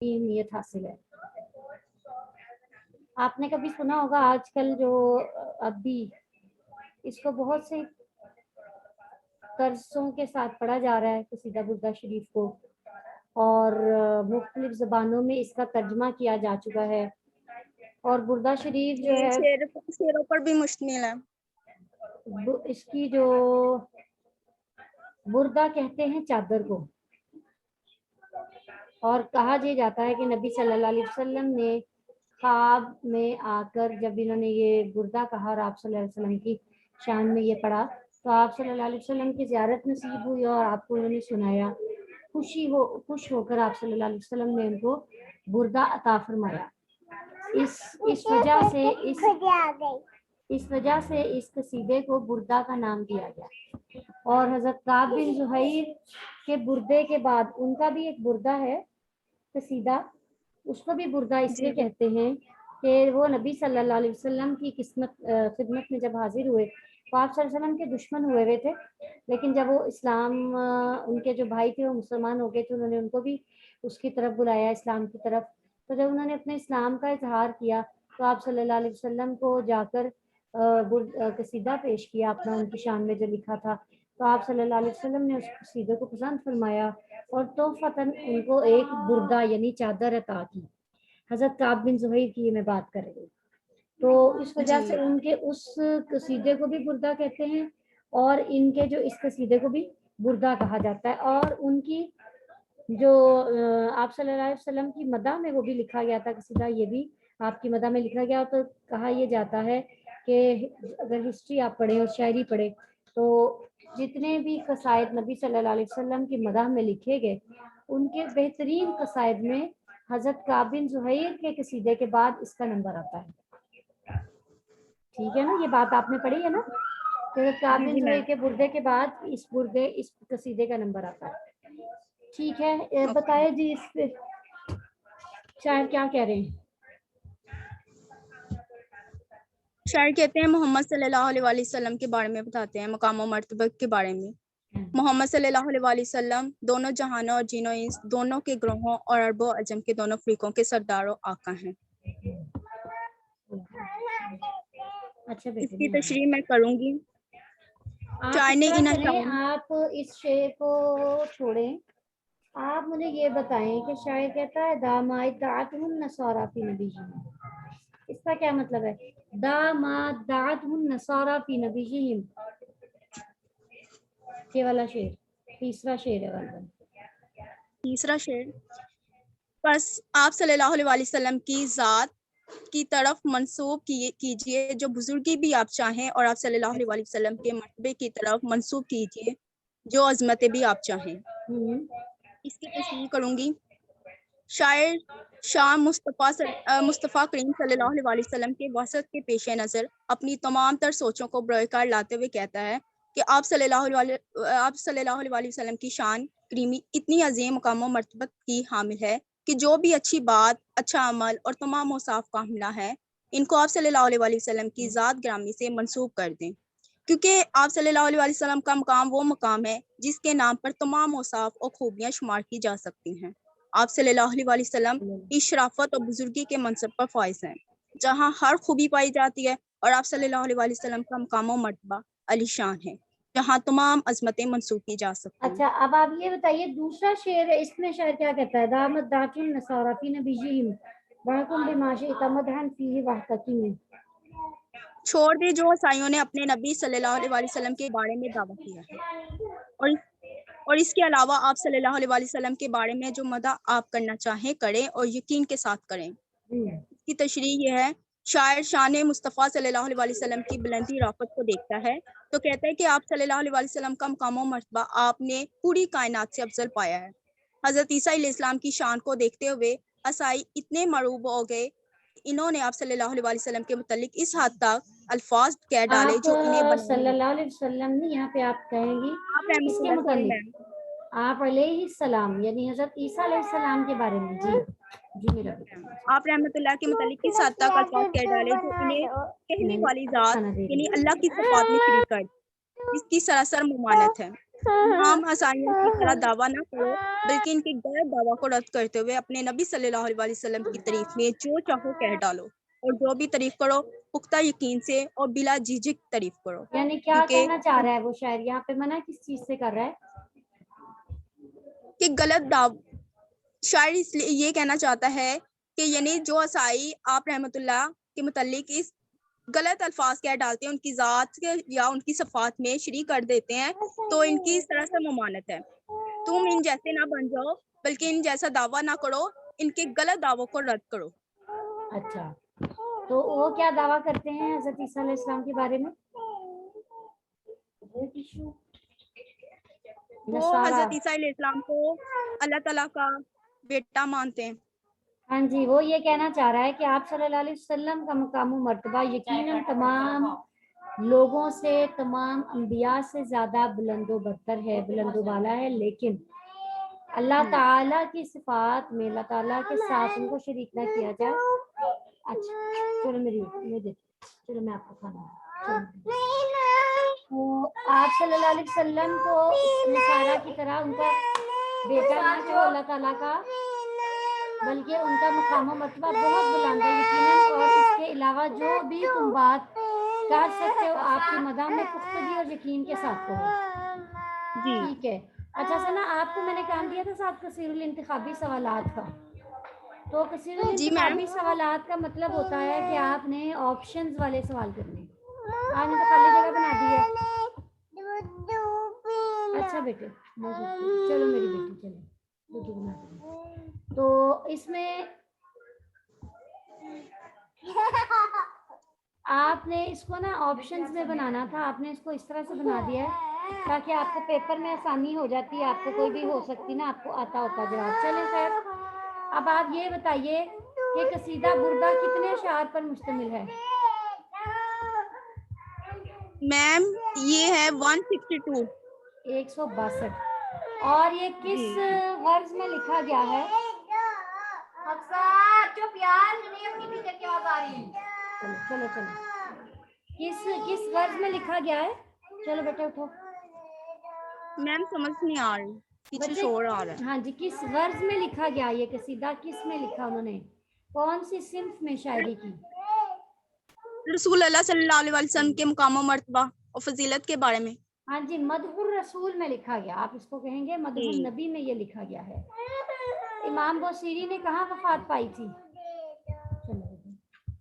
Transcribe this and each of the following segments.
نیت حاصل ہے۔ آپ نے کبھی سنا ہوگا آج کل جو اب بھی اس کو بہت سے طرزوں کے ساتھ پڑھا جا رہا ہے قصیدہ بردہ شریف کو، اور مختلف زبانوں میں اس کا ترجمہ کیا جا چکا ہے، اور بردہ شریف جو ہے شعروں پر بھی مشتمل ہے۔ اس کی جو بردہ کہتے ہیں چادر کو، اور کہا یہ جاتا ہے کہ نبی صلی اللہ علیہ وسلم نے خواب میں آ کر جب انہوں نے یہ بردہ کہا اور آپ صلی اللہ علیہ وسلم کی شان میں یہ پڑھا تو آپ صلی اللہ علیہ وسلم کی زیارت نصیب ہوئی اور آپ کو انہوں نے سنایا، خوش ہو کر آپ صلی اللہ علیہ وسلم نے ان کو بردہ عطا فرمایا۔ اس وجہ سے اس قصیدے کو بردہ کا نام دیا گیا۔ اور حضرت کعب بن زہیر کے بردے کے بعد ان کا بھی ایک بردہ ہے قصیدہ، اس کو بھی بردہ اس لیے کہتے ہیں کہ وہ نبی صلی اللہ علیہ وسلم کی خدمت میں جب حاضر ہوئے تو آپ صلی اللہ علیہ وسلم کے دشمن ہوئے تھے، لیکن جب وہ اسلام ان کے جو بھائی تھے وہ مسلمان ہو گئے تھے، انہوں نے ان کو بھی اس کی طرف بلایا، اسلام کی طرف۔ تو جب انہوں نے اپنے اسلام کا اظہار کیا تو آپ صلی اللہ علیہ وسلم کو جا کر قصیدہ پیش کیا اپنا ان کی شان میں جو لکھا تھا، تو آپ صلی اللہ علیہ وسلم نے اس قصیدے کو پسند فرمایا اور تحفتاً ان کو ایک بردہ یعنی چادر عطا کی۔ حضرت کعب بن زہیر کی میں بات کر رہی ہوں، تو اس وجہ سے ان کے اس قصیدے کو بھی بردہ کہتے ہیں اور ان کے جو اس قصیدے کو بھی بردہ کہا جاتا ہے۔ اور ان کی جو آپ صلی اللہ علیہ وسلم کی مدح میں وہ بھی لکھا گیا تھا قصیدہ، یہ بھی آپ کی مدح میں لکھا گیا، تو کہا یہ جاتا ہے کہ اگر ہسٹری آپ پڑھیں اور شاعری پڑھیں تو جتنے بھی قصائد نبی صلی اللہ علیہ وسلم کی مدح میں لکھے گئے ان کے بہترین قصائد میں حضرت کعب بن زہیر کے قصیدے کے بعد اس کا نمبر آتا ہے۔ ٹھیک ہے نا، یہ بات آپ نے پڑھی ہے نا، حضرت کعب بن زہیر کے بردے کے بعد اس قصیدے کا نمبر آتا ہے۔ ٹھیک ہے، بتائے جی اس پہ شاعر کیا کہہ رہے ہیں؟ شاعر کہتے ہیں محمد صلی اللہ علیہ وسلم کے بارے میں بتاتے ہیں، مقام و مرتبہ کے بارے میں۔ محمد صلی اللہ علیہ وسلم دونوں جہانوں اور جن و انس دونوں کے گروہوں اور عرب و عجم کے دونوں فریقوں کے سردار و آقا ہیں۔ اچھا اس کی تشریح میں کروں گی۔ آپ اس شعر کو چھوڑیں، آپ مجھے یہ بتائیں کہ شاعر کہتا ہے داماداتہ النصارى فی نبیہم، اس کا کیا مطلب ہے؟ داماداتہ النصارى فی نبیہم، یہ والا شعر تیسرا شعر ہے والا، تیسرا شعر، بس آپ صلی اللہ علیہ وسلم کی ذات کی طرف منسوب کیجئے جو بزرگی بھی آپ چاہیں، اور آپ صلی اللہ علیہ وسلم کے مرتبے کی طرف منسوب کیجئے جو عظمتیں بھی آپ چاہیں۔ اس کی تشریح کروں گی۔ شاعر شاہ مصطفیٰ کریم صلی اللہ علیہ وسلم کے وسط کے پیش نظر اپنی تمام تر سوچوں کو بروئے کار لاتے ہوئے کہتا ہے کہ آپ صلی اللہ علیہ وسلم کی شان کریمی اتنی عظیم مقام و مرتبت کی حامل ہے کہ جو بھی اچھی بات، اچھا عمل اور تمام اوصاف کا حاملہ ہے ان کو آپ صلی اللہ علیہ وسلم کی ذات گرامی سے منسوب کر دیں، کیونکہ آپ صلی اللہ علیہ وسلم کا مقام وہ مقام ہے جس کے نام پر تمام اوصاف اور خوبیاں شمار کی جا سکتی ہیں۔ آپ صلی اللہ علیہ وسلم اس شرافت اور بزرگی کے منصب پر فائز ہیں جہاں ہر خوبی پائی جاتی ہے، اور آپ صلی اللہ علیہ وسلم کا مقام و مرتبہ علی شان ہے جہاں تمام عظمتیں منسوب کی جا سکتی ہیں۔ اچھا، اب آپ یہ بتائیے دوسرا شعر ہے، اس میں شاعر کیا کہتا ہے؟ داماداتہ النصارى فی نبیہم وَحْكُمْ بِمَا شِئْتَ مَدْحًا فِیہ وَاحْتَکِم۔ چھوڑ دے جو عیسائیوں نے اپنے نبی صلی اللہ علیہ وسلم کے بارے میں دعویٰ کیا ہے، اور اس کے علاوہ آپ صلی اللہ علیہ وسلم کے بارے میں جو مدح آپ کرنا چاہیں کریں اور یقین کے ساتھ کریں۔ اس کی تشریح یہ ہے، شاعر شان مصطفیٰ صلی اللہ علیہ وسلم کی بلندی رافت کو دیکھتا ہے تو کہتا ہے کہ آپ صلی اللہ علیہ وسلم کا مقام و مرتبہ آپ نے پوری کائنات سے افضل پایا ہے۔ حضرت عیسیٰ علیہ السلام کی شان کو دیکھتے ہوئے عیسائی اتنے مرعوب ہو گئے، انہوں نے آپ صلی اللہ علیہ وسلم کے متعلق اس حد تک الفاظ کہہ ڈالے جو انہیں صلی اللہ علیہ وسلم نہیں، یہاں پہ آپ کہیں گی آپ رحمۃ اس کے اللہ سے متعلق آپ علیہ السلام یعنی حضرت عیسیٰ علیہ السلام کے بارے میں۔ جی میرا آپ رحمۃ اللہ کے متعلق اس حد تک الفاظ کہہ ڈالے جو انہیں کہنے والی ذات یعنی اللہ کی صفات میں شریک کر جس کی سراسر ممانت ہے۔ تمام عیسائیوں کی طرح دعویٰ نہ کرو بلکہ ان کے غلط دعویٰ کو رد کرتے ہوئے اپنے نبی صلی اللہ علیہ وسلم کی تعریف میں جو چاہو کہہ ڈالو اور جو بھی تعریف کرو پختہ یقین سے اور بلا جھجک تعریف کرو یعنی کیا کیونکہ کہنا چاہ رہا ہے وہ شاعر یہاں پہ؟ منع کس چیز سے کر رہا ہے؟ کہ شاعر اس لیے یہ کہنا چاہتا ہے کہ یعنی جو عیسائی آپ رحمت اللہ کے متعلق اس غلط الفاظ کہہ ڈالتے ہیں ان کی ذات یا ان کی صفات میں شریک کر دیتے ہیں تو ان کی اس طرح سے ممانت ہے. تم ان جیسے نہ بن جاؤ بلکہ ان جیسا دعویٰ نہ کرو ان کے غلط دعووں کو رد کرو. اچھا تو وہ کیا دعویٰ کرتے ہیں حضرت عیسیٰ علیہ السلام کے بارے میں؟ وہ نصارہ. حضرت عیسیٰ علیہ السلام کو اللہ تعالیٰ کا بیٹا مانتے ہیں. ہاں جی وہ یہ کہنا چاہ رہا ہے کہ آپ صلی اللہ علیہ وسلم کا مقام و مرتبہ یقیناً تمام لوگوں سے تمام انبیاء سے زیادہ بلند و برتر ہے بلند و بالا ہے لیکن اللہ تعالیٰ کی صفات میں اللہ تعالیٰ کے ساتھ ان کو شریک نہ کیا جائے. اچھا چلو چلو میں آپ کو کھانا تو آپ صلی اللہ علیہ وسلم کو نصارہ کی طرح ان کا بیٹا نہ کہو اللہ تعالیٰ کا بلکہ ان کا مقام و مرتبہ بہت بلند ہے یقیناً اور اس کے علاوہ جو بھی تم بات کر سکتے ہو آپ کی مداح میں پختگی اور یقین کے ساتھ کہو. جی ٹھیک ہے. اچھا سنا آپ کو میں نے کام دیا تھا ساتھ کثیر الانتخابی سوالات کا. تو کثیر جی میم. الانتخابی سوالات کا مطلب ہوتا ہے کہ آپ نے آپشنز والے سوال کرنے. آپ نے تو خالی جگہ بنا دی ہے. اچھا بیٹے چلو میری بیٹی چلو دودھ بنا دیں. تو اس میں آپ نے اس کو نا آپشنز میں بنانا تھا. آپ نے اس کو اس طرح سے بنا دیا ہے تاکہ آپ کو پیپر میں آسانی ہو جاتی ہے. آپ کو کوئی بھی ہو سکتی نا آپ کو آتا ہوتا جواب. چلیں خیر اب آپ یہ بتائیے کہ قصیدہ بردہ کتنے اشعار پر مشتمل ہے؟ میم یہ ہے 162. 162. اور یہ کس غرض میں لکھا گیا ہے؟ چلو کس غرض میں لکھا گیا ہے؟ چلو بیٹا اٹھو. میم سمجھ نہیں آ رہی پیچھے بچے شور آ رہا ہے. ہاں جی کس غرض میں لکھا گیا یہ قصیدہ؟ کس میں لکھا انہوں نے؟ کون سی صنف میں شاعری کی؟ رسول اللہ صلی اللہ علیہ وسلم کے مقام و مرتبہ اور فضیلت کے بارے میں. ہاں جی مدح الرسول میں لکھا گیا. آپ اس کو کہیں گے مدح النبی میں یہ لکھا گیا ہے. امام بوصیری نے کہاں وفات پائی تھی؟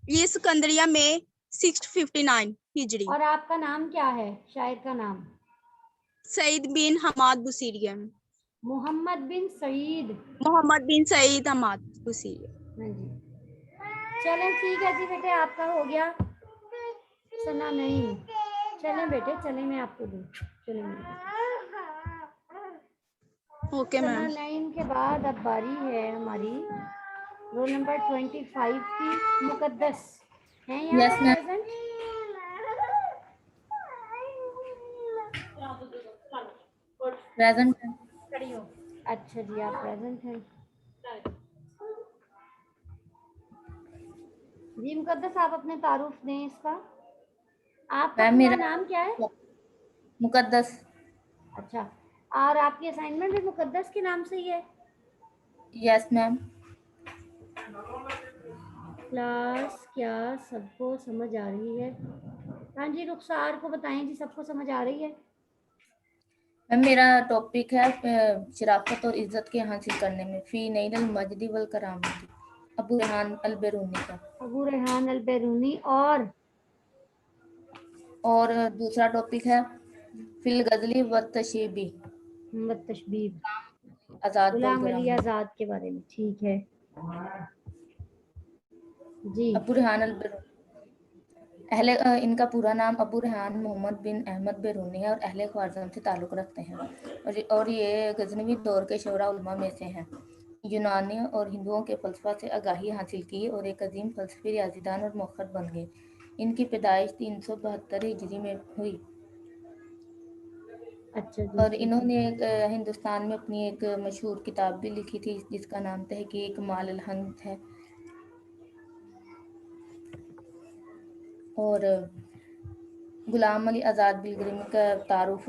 یہ سکندریہ میں 659 ہجری. اور آپ کا نام کیا ہے شاعر کا نام؟ سعید بن حماد بصیری. محمد بن سعید. محمد بن سعید حماد بصیری. ہاں جی چلیں ٹھیک ہے جی بیٹے آپ کا ہو گیا. سنا نہیں. چلیں بیٹے چلیں میں آپ کو دوں. چلیں اوکے سنا میم. نائن کے بعد اب باری ہے ہماری رول نمبر 25 کی. مقدس ہیں یہاں یس پر میم. پریزنٹ؟ پریزنٹ. اچھا جی آپ پریزنٹ ہیں. جی مقدس آپ اپنے تعارف دیں اس کا. آپ کا میم پورا میرا نام کیا ہے؟ مقدس. اچھا اور آپ کی اسائنمنٹ بھی مقدس کے نام سے ہی ہے؟ یس میم. کلاس کیا سب کو سمجھ آ رہی ہے؟ ہاں جی رخسار کو بتائیں جی سب کو سمجھ آ رہی ہے؟ میم میرا ٹاپک ہے شرافت اور عزت کے حاصل کرنے میں فی نیل المجد والکرامت ابو ریحان البیرونی کا. ابو ریحان البیرونی. اور دوسرا ٹاپک ہے فی الغزلی والتشیبی تشبیب آزاد غلام علی بالگرام. آزاد کے بارے میں. ٹھیک ہے جی. ابو ریحان البیرونی ان کا پورا نام ابو ریحان محمد بن احمد بیرونی ہے اور اہل خوارزم سے تعلق رکھتے ہیں اور یہ غزنوی دور کے شعراء علماء میں سے ہیں. یونانی اور ہندوؤں کے فلسفہ سے آگاہی حاصل کی اور ایک عظیم فلسفی ریاضی دان اور مؤخر بن گئے. ان کی پیدائش 372 ہجری میں ہوئی. اچھا جی اور ٹھیک انہوں ہے. نے ہندوستان میں اپنی ایک مشہور کتاب بھی لکھی تھی جس کا نام تحقیق مال الہند ہے. اور غلام علی آزاد بالگرمی کا تعارف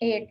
8।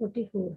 44।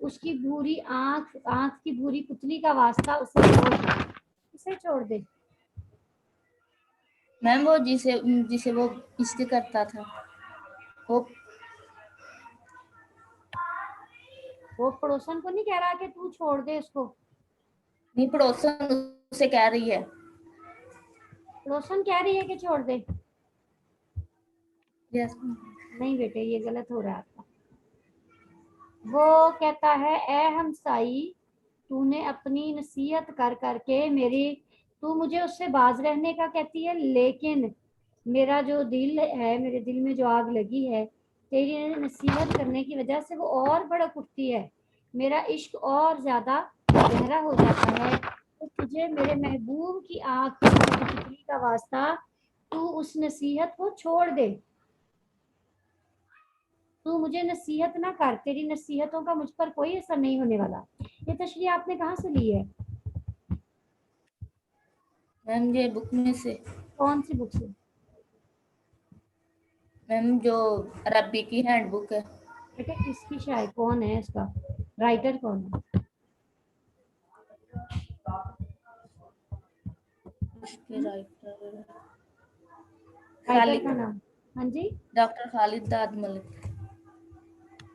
اس کی بھوری آنکھ کی بھوری پتلی کا واسطہ اسے چھوڑ دے. اسے چھوڑ دے. میم وہ جسے وہ عشق کرتا تھا وہ پڑوسن کو نہیں کہہ رہا کہ تو چھوڑ دے اس کو. نہیں، پڑوسن اسے کہہ رہی ہے. پڑوسن کہہ رہی ہے کہ چھوڑ دے. یس. نہیں بیٹے یہ غلط ہو رہا ہے آپ کا. وہ کہتا ہے اے ہمسائی تو نے اپنی نصیحت کر کر کے تو مجھے اس سے باز رہنے کا کہتی ہے، لیکن میرا جو دل ہے، میرے دل میں جو آگ لگی ہے تیری نصیحت کرنے کی وجہ سے وہ اور بڑک اٹھتی ہے، میرا عشق اور زیادہ گہرا ہو جاتا ہے. تو تجھے میرے محبوب کی آنکھ کی کا واسطہ تو اس نصیحت کو چھوڑ دے. تو مجھے نصیحت نہ کر، تیری نصیحتوں کا مجھ پر کوئی اثر نہیں ہونے والا. یہ تشریح آپ نے کہاں سے لی ہے؟ میم یہ بک میں سے. کون سی بک سے؟ میم جو عربی کی ہینڈ بک ہے. بیٹا کس کی شاعر کون ہے، اس کا رائٹر کون ہے؟ اس کے رائٹر رائٹر کا نام؟ ہاں جی، ڈاکٹر خالد داد ملک.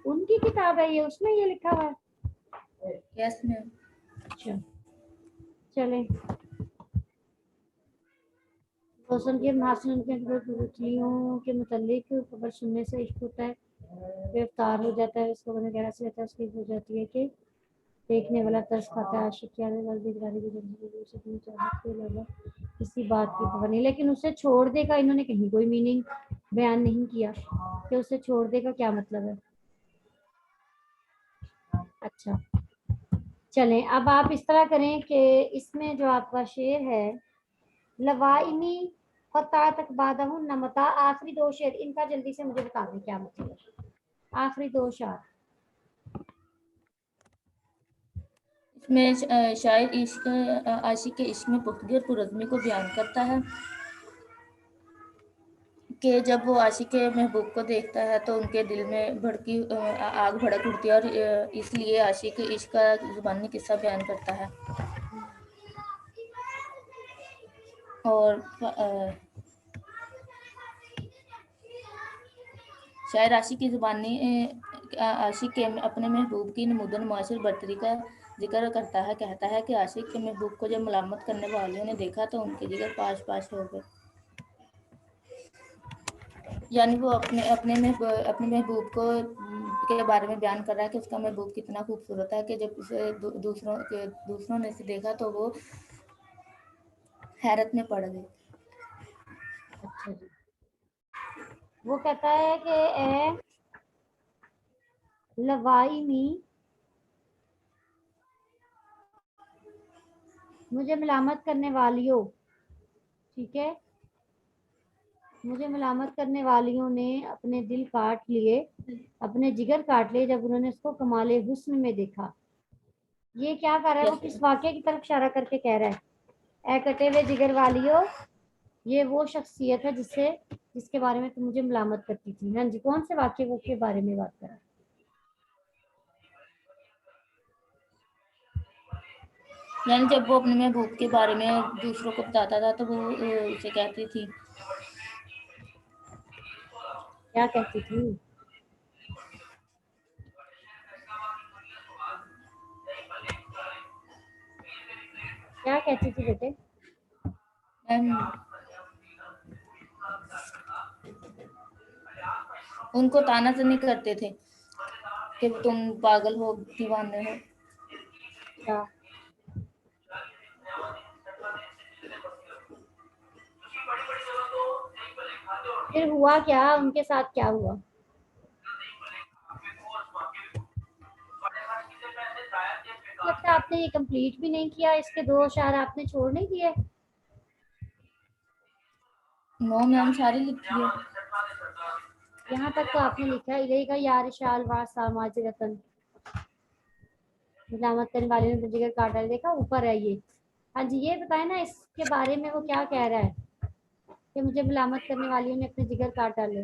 ان کی کتاب ہے یہ، اس میں یہ لکھا ہوا ہے. یس میم. اچھا چلیں. روشن کے محاسن کے گٹھلیوں کے متعلق خبر سننے سے عشق ہوتا ہے، گرفتار ہو جاتا ہے، اس کو وغیرہ سے تصدیق ہو جاتی ہے کہ دیکھنے والا ترس کھاتا ہے. عاشق کیا ہے بیقراری کی جلدی سے اپنی چاہت کے علاوہ کسی بات کی خبر نہیں. لیکن اسے چھوڑ دے کا انہوں نے کہیں کوئی میننگ بیان نہیں کیا کہ اسے چھوڑ دے کا کیا مطلب ہے. اچھا چلیں اب آپ اس طرح کریں کہ اس میں جو آپ کا شعر ہے لوائمی فتح تک بادہ نمتا، آخری دو شعر ان کا جلدی سے مجھے بتا دیں کیا مطلب ہے. آخری دو شعر. اس میں شاعر عاشق کے عشق میں پختگی اور پرعزمی کو بیان کرتا ہے کہ جب وہ عاشق محبوب کو دیکھتا ہے تو ان کے دل میں آگ بھڑک اٹھتی ہے، اور اس لیے عاشق عشق کا زبانی قصہ بیان کرتا ہے. اور شاعر عاشق کی زبانی عاشق کے اپنے محبوب کی نمودن معاشر برتری کا ذکر کرتا ہے. کہتا ہے کہ عاشق کے محبوب کو جب ملامت کرنے والوں نے دیکھا تو ان کے جگر پاش پاش ہو گئے. یعنی وہ اپنے محبوب کو کے بارے میں بیان کر رہا ہے کہ اس کا محبوب کتنا خوبصورت ہے کہ جب اسے دوسروں نے اسے دیکھا تو وہ حیرت میں پڑ گئے. اچھا جی. وہ کہتا ہے کہ اے لوائمی مجھے ملامت کرنے والیوں، ٹھیک ہے، مجھے ملامت کرنے والیوں نے اپنے دل کاٹ لیے، اپنے جگر کاٹ لیے جب انہوں نے اس کو کمال حسن میں دیکھا. یہ کیا کر رہا ہے؟ وہ کس واقعے کی طرف اشارہ کر کے کہہ رہا ہے اے کٹے ہوئے جگر والیوں، یہ وہ شخصیت ہے جس کے بارے میں تم مجھے ملامت کرتی تھی. ہاں جی، کون سے واقعے کے بارے میں بات کر رہا ہے؟ یعنی جب وہ اپنے محبوب کے بارے میں دوسروں کو بتاتا تھا تو وہ اسے کہتی تھی. کیا کہتی تھی؟ کیا کہتی تھی بیٹے؟ ان کو تانا زنی کرتے تھے کہ تم پاگل ہو، دیوانے ہو. کیا پھر ہوا کیا؟ ان کے ساتھ کیا ہوا؟ لگتا ہے آپ نے یہ کمپلیٹ بھی نہیں کیا، اس کے دو اشعار آپ نے چھوڑ نہیں دیے. نو میم ساری لکھی ہے. یہاں تک تو آپ نے لکھا ہے الہی کا یار شال واسا ماجرتن، ملامت کرنے والے نے جگر کاٹا. دیکھا اوپر ہے یہ. ہاں جی یہ بتائیں نا اس کے بارے میں وہ کیا کہہ رہا ہے کہ مجھے ملامت کرنے والیوں نے اپنے جگر کاٹ ڈالے.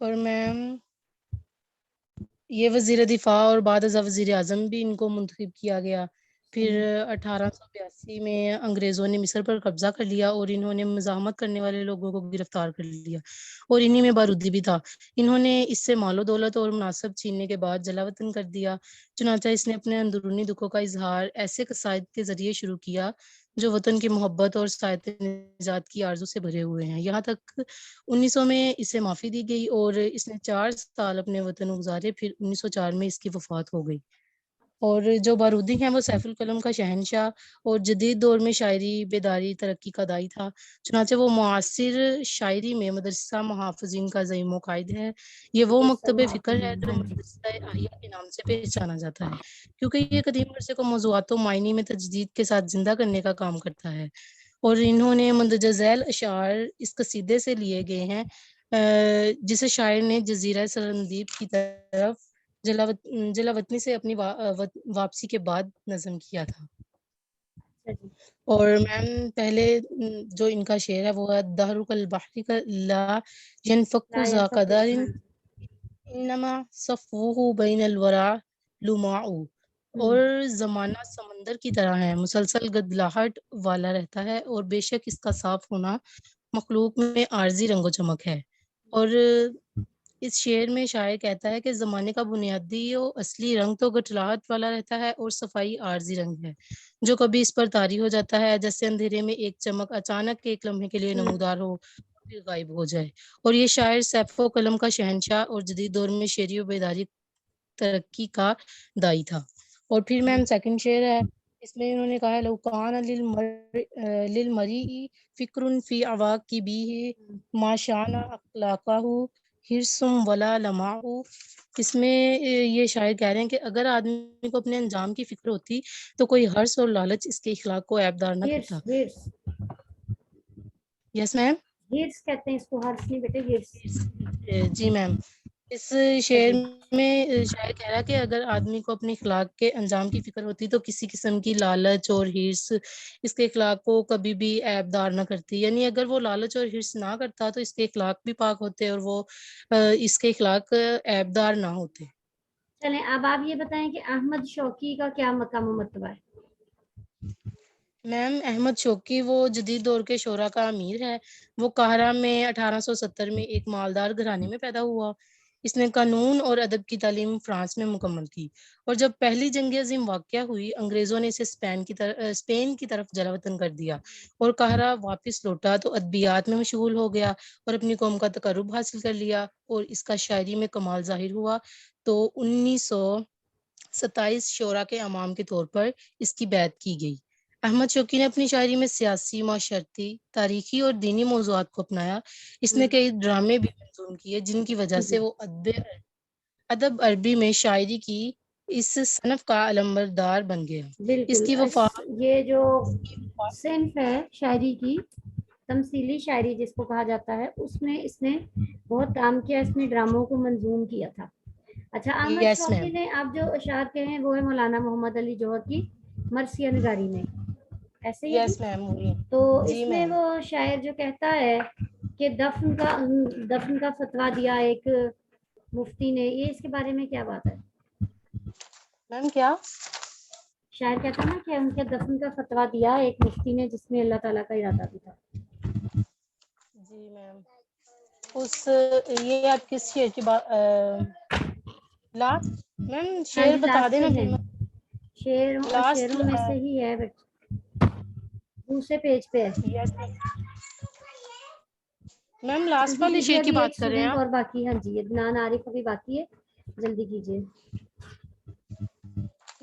اور میم یہ وزیر دفاع اور بعد ازاں وزیر اعظم بھی ان کو منتخب کیا گیا. پھر 1882 میں انگریزوں نے مصر پر قبضہ کر لیا اور انہوں نے مزاحمت کرنے والے لوگوں کو گرفتار کر لیا اور انہی میں بارودی بھی تھا. انہوں نے اس سے مال و دولت اور مناصب چھیننے کے بعد جلا وطن کر دیا. چنانچہ اس نے اپنے اندرونی دکھوں کا اظہار ایسے قصائد کے ذریعے شروع کیا جو وطن کی محبت اور سائت نجات کی آرزو سے بھرے ہوئے ہیں. یہاں تک 1900 میں اسے معافی دی گئی اور اس نے 4 سال اپنے وطن گزارے. پھر 1904 میں اس کی وفات ہو گئی. اور جو بارودی ہیں وہ سیف القلم کا شہنشاہ اور جدید دور میں شاعری بیداری ترقی کا دائی تھا. چنانچہ وہ معاصر شاعری میں مدرسہ محافظین کا زعیم و قائد ہے. یہ وہ مکتب فکر ہے جو مدرسہ احیاء کے نام سے پہچانا جاتا ہے کیونکہ یہ قدیم عرصے کو موضوعات و معنی میں تجدید کے ساتھ زندہ کرنے کا کام کرتا ہے. اور انہوں نے مندرجہ ذیل اشعار اس قصیدے سے لیے گئے ہیں جسے شاعر نے جزیرہ سرندیب کی طرف جلا وطنی سے اپنی واپسی کے بعد نظم کیا تھا. اور میم پہلے جو ان کا شعر ہے وہ ہے دہر البحر کا لا ينفك ذا قدر انما صفوه بین الورا لماع. اور زمانہ سمندر کی طرح ہے، مسلسل گدلاہٹ والا رہتا ہے اور بے شک اس کا صاف ہونا مخلوق میں عارضی رنگ و چمک ہے. اور اس شعر میں شاعر کہتا ہے کہ زمانے کا بنیادی و اصلی رنگ تو گٹلاہٹ والا رہتا ہے اور صفائی عارضی رنگ ہے جو کبھی اس پر طاری ہو جاتا ہے جیسے اندھیرے میں ایک چمک اچانک ایک لمحے کے لیے نمودار ہو پھر غائب ہو جائے. اور یہ شاعر سیف و قلم کا شہنشاہ اور جدید دور میں شعری و بیداری ترقی کا دائی تھا. اور پھر میم سیکنڈ شعر ہے، اس میں انہوں نے کہا ہے لو کان للمریء فکر فی عواقبہ ما شان اخلاقہ حرص ولا لمع. اس میں یہ شاعر کہہ رہے ہیں کہ اگر آدمی کو اپنے انجام کی فکر ہوتی تو کوئی حرص اور لالچ اس کے اخلاق کو عیبدار نہ کرتا. یس میم. ہرس کہتے ہیں اس کو، ہرس نہیں بیٹے، ہرس. جی میم. اس شعر میں شاعر کہہ رہا کہ اگر آدمی کو اپنے اخلاق کے انجام کی فکر ہوتی تو کسی قسم کی لالچ اور حرص اس کے اخلاق کو کبھی بھی عیبدار نہ کرتی. یعنی اگر وہ لالچ اور حرص نہ کرتا تو اس کے اخلاق بھی پاک ہوتے اور وہ اس کے اخلاق عیبدار نہ ہوتے. چلیں اب آپ یہ بتائیں کہ احمد شوقی کا کیا مقام و مرتبہ ہے؟ میم احمد شوقی وہ جدید دور کے شعراء کا امیر ہے. وہ قاہرہ میں 1870 میں ایک مالدار گھرانے میں پیدا ہوا. اس نے قانون اور ادب کی تعلیم فرانس میں مکمل کی اور جب پہلی جنگ عظیم واقعہ ہوئی انگریزوں نے اسے اسپین کی طرف جلا وطن کر دیا اور قاہرہ واپس لوٹا تو ادبیات میں مشغول ہو گیا اور اپنی قوم کا تقرب حاصل کر لیا اور اس کا شاعری میں کمال ظاہر ہوا. تو 1927 شعراء کے امام کے طور پر اس کی بیعت کی گئی. احمد شوقی نے اپنی شاعری میں سیاسی، معاشرتی، تاریخی اور دینی موضوعات کو اپنایا. اس نے کئی ڈرامے بھی منظوم کیے جن کی وجہ سے وہ ادب عربی میں شاعری کی اس صنف کا علمبردار بن گیا. اس کی وفات یہ جو صنف ہے شاعری کی، تمثیلی شاعری جس کو کہا جاتا ہے، اس میں اس نے بہت کام کیا. اس نے ڈراموں کو منظوم کیا تھا. اچھا، احمد Yes, شوقی ma'am. نے آپ جو اشعار کہے ہیں وہ ہے مولانا محمد علی جوہر کی مرثیہ نگاری میں، ایسے ہی ہے یس جی؟ میم. تو جی اس میں میم. وہ شاعر جو کہتا ہے کہ دفن کا فتویٰ دیا ایک مفتی نے، یہ اس کے بارے میں کیا بات ہے؟ میم کیا؟ شاعر کہتا ہے نا کہ ان کے دفن کا فتویٰ دیا ایک مفتی نے جس میں اللہ تعالیٰ کا ارادہ بھی تھا. جی میم. یہ آپ کس شعر کی بات لاسٹ میم شعر بتا دینا پھر میں لاسٹ. شعروں میں سے ہی ہے، دوسرے پیج پہ ہے. یس میم لاسٹ جلدی والے کیجیے، شعر کی ابھی ایک بات کر رہے ہیں اسٹوڈنٹ آپ. اور باقی. ہاں جی، عدنان عارف ابھی باقی ہے، جلدی کیجیے.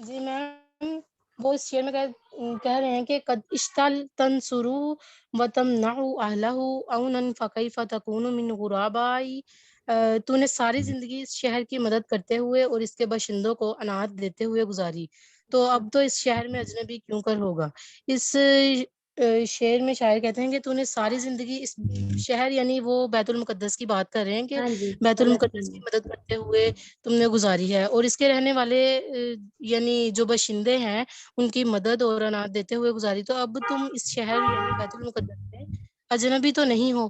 جی میم وہ اس شعر میں کہہ رہے ہیں کہ قد اشتل تنصرو وتمنعوا اهله اونا فكيف تكون من غرابائی. تو نے ساری زندگی اس شہر کی مدد کرتے ہوئے اور اس کے باشندوں کو اناج دیتے ہوئے گزاری، تو اب تو اس شہر میں اجنبی کیوں کر ہوگا. اس شعر میں شاعر کہتے ہیں کہ تو نے ساری زندگی اس شہر یعنی وہ بیت المقدس کی بات کر رہے ہیں کہ ہاں جی، بیت المقدس کی فلسطین. مدد کرتے ہوئے تم نے گزاری ہے اور اس کے رہنے والے یعنی جو باشندے ہیں ان کی مدد اور اناج دیتے ہوئے گزاری، تو اب تم اس شہر یعنی بیت المقدس میں اجنبی تو نہیں ہو.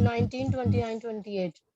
19, 29, 28।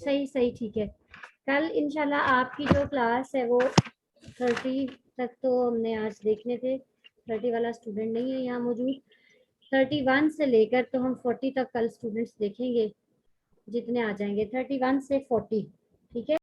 صحیح صحیح ٹھیک ہے. کل انشاءاللہ آپ کی جو کلاس ہے وہ 30 تک تو ہم نے آج دیکھنے تھے. 30 والا اسٹوڈنٹ نہیں ہے یہاں موجود. 31 سے لے کر تو ہم 40 تک کل اسٹوڈنٹس دیکھیں گے جتنے آ جائیں گے. 31 سے 40 ٹھیک ہے.